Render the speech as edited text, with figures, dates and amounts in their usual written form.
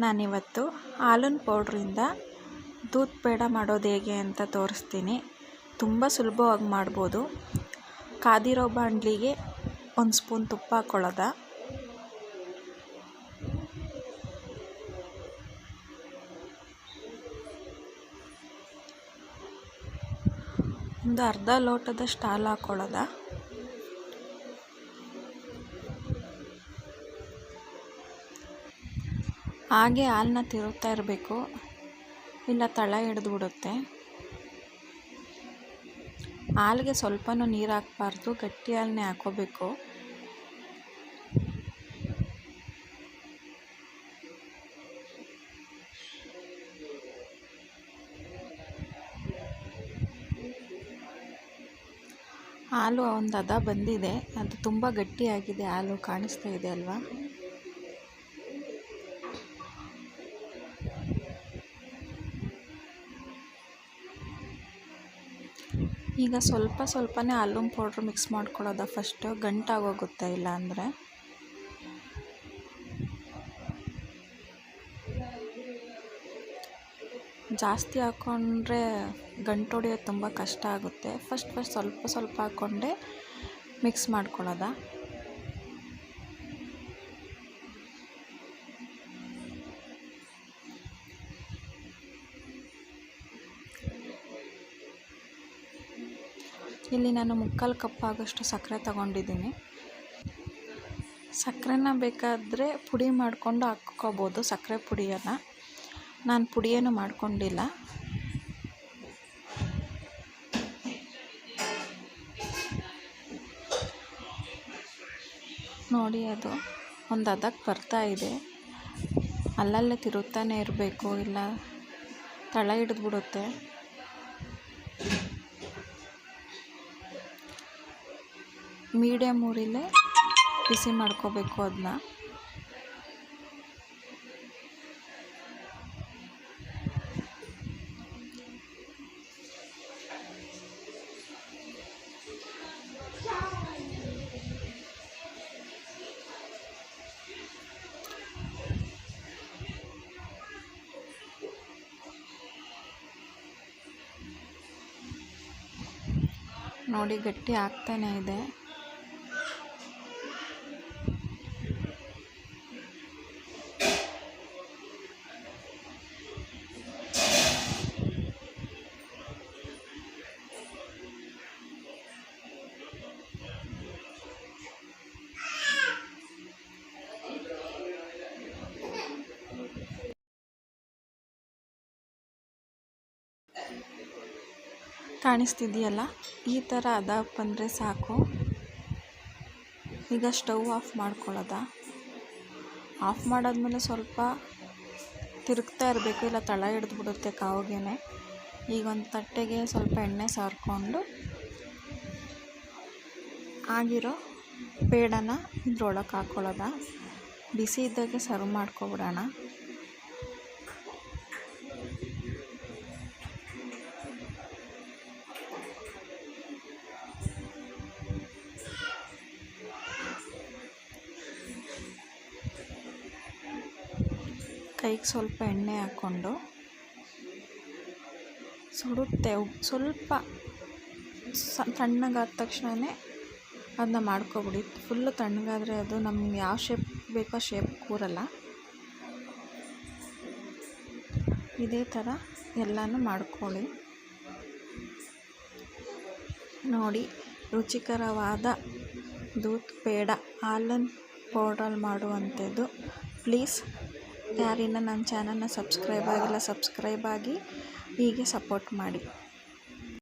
ನಾನಿವತ್ತು ಹಾಲಿನ ಪೌಡ್ರಿಂದ ದೂದ್ ಪೇಡ ಮಾಡೋದು ಹೇಗೆ ಅಂತ ತೋರಿಸ್ತೀನಿ. ತುಂಬ ಸುಲಭವಾಗಿ ಮಾಡ್ಬೋದು. ಕಾದಿರೋ ಬಾಣಲಿಗೆ 1 ಸ್ಪೂನ್ ತುಪ್ಪ ಹಾಕ್ಕೊಳ್ಳೋದ. ಒಂದು ಅರ್ಧ ಲೋಟದಷ್ಟು ಹಾಲು ಹಾಕ್ಕೊಳ್ಳೋದ. ಹಾಗೆ ಹಾಲನ್ನ ತಿರುಗ್ತಾ ಇರಬೇಕು, ಇಲ್ಲ ತಳ ಹಿಡಿದು ಬಿಡುತ್ತೆ. ಹಾಲಿಗೆ ಸ್ವಲ್ಪನೂ ನೀರು ಹಾಕಬಾರ್ದು, ಗಟ್ಟಿ ಹಾಲನ್ನೇ ಹಾಕ್ಕೋಬೇಕು. ಹಾಲು ಒಂದು ಹದ ಬಂದಿದೆ, ಅದು ತುಂಬ ಗಟ್ಟಿಯಾಗಿದೆ. ಹಾಲು ಕಾಣಿಸ್ತಾ ಇದೆ ಅಲ್ವಾ? ಈಗ ಸ್ವಲ್ಪನೇ ಹಾಲಿನ ಪೌಡ್ರ್ ಮಿಕ್ಸ್ ಮಾಡ್ಕೊಳ್ಳೋದ. ಫಸ್ಟು ಗಂಟಾಗೋಗುತ್ತೆ, ಇಲ್ಲ ಅಂದರೆ ಜಾಸ್ತಿ ಹಾಕ್ಕೊಂಡ್ರೆ ಗಂಟು ಹೊಡಿಯೋದು ತುಂಬ ಕಷ್ಟ ಆಗುತ್ತೆ. ಫಸ್ಟ್ ಸ್ವಲ್ಪ ಹಾಕ್ಕೊಂಡೆ ಮಿಕ್ಸ್ ಮಾಡ್ಕೊಳ್ಳೋದ. ಇಲ್ಲಿ ನಾನು 3/4 ಕಪ್ ಆಗೋಷ್ಟು ಸಕ್ಕರೆ ತಗೊಂಡಿದ್ದೀನಿ. ಸಕ್ಕರೆನ ಬೇಕಾದರೆ ಪುಡಿ ಮಾಡಿಕೊಂಡು ಹಾಕ್ಕೋಬೋದು, ಸಕ್ಕರೆ ಪುಡಿಯನ್ನು. ನಾನು ಪುಡಿಯೇನು ಮಾಡ್ಕೊಂಡಿಲ್ಲ. ನೋಡಿ, ಅದು ಒಂದು ಹದಕ್ಕೆ ಬರ್ತಾ ಇದೆ. ಅಲ್ಲಲ್ಲೇ ತಿರುಗ್ತಾನೆ ಇರಬೇಕು, ಇಲ್ಲ ತಳ ಹಿಡಿದ್ಬಿಡುತ್ತೆ. ಮೀಡಿಯಮ್ ಊರಿಲೇ ಬಿಸಿ ಮಾಡ್ಕೋಬೇಕು ಅದನ್ನ. ನೋಡಿ, ಗಟ್ಟಿ ಆಗ್ತಾನೆ ಇದೆ. ಕಾಣಿಸ್ತಿದೆಯಲ್ಲ, ಈ ಥರ ಹದ ಬಂದರೆ ಸಾಕು. ಈಗ ಸ್ಟವ್ ಆಫ್ ಮಾಡ್ಕೊಳ್ಳೋದ. ಆಫ್ ಮಾಡಾದ್ಮೇಲೆ ಸ್ವಲ್ಪ ತಿರುಗ್ತಾ ಇರಬೇಕು, ಇಲ್ಲ ತಳ ಹಿಡಿದ್ಬಿಡುತ್ತೆ ಕಾವಿಗೆನೆ. ಈಗ ಒಂದು ತಟ್ಟೆಗೆ ಸ್ವಲ್ಪ ಎಣ್ಣೆ ಸಾರಿಕೊಂಡು ಆಗಿರೋ ಪೇಡನ ಇದ್ರೊಳಗೆ ಹಾಕ್ಕೊಳ್ಳೋದ. ಬಿಸಿ ಇದ್ದಾಗೆ ಸರ್ವ್ ಮಾಡ್ಕೊಬಿಡೋಣ. ಕೈಗೆ ಸ್ವಲ್ಪ ಎಣ್ಣೆ ಹಾಕ್ಕೊಂಡು ಸುಡುತ್ತೆ. ಸ್ವಲ್ಪ ತಣ್ಣಗಾದ ತಕ್ಷಣವೇ ಅದನ್ನ ಮಾಡ್ಕೊಬಿಡಿ. ಫುಲ್ಲು ತಣ್ಣಗಾದರೆ ಅದು ನಮ್ಗೆ ಯಾವ ಶೇಪ್ ಬೇಕೋ ಆ ಶೇಪ್ ಕೂರಲ್ಲ. ಇದೇ ಥರ ಎಲ್ಲನೂ ಮಾಡ್ಕೊಳ್ಳಿ. ನೋಡಿ, ರುಚಿಕರವಾದ ದೂದ್ ಪೇಡ ಹಾಲಿನ ಪೌಡ್ರಲ್ಲಿ ಮಾಡುವಂಥದ್ದು. ಪ್ಲೀಸ್ ಯಾರಿನ್ನ ನನ್ನ ಚಾನಲ್ನ ಸಬ್ಸ್ಕ್ರೈಬ್ ಆಗಿಲ್ಲ, ಸಬ್ಸ್ಕ್ರೈಬ್ ಆಗಿ ಹೀಗೆ ಸಪೋರ್ಟ್ ಮಾಡಿ.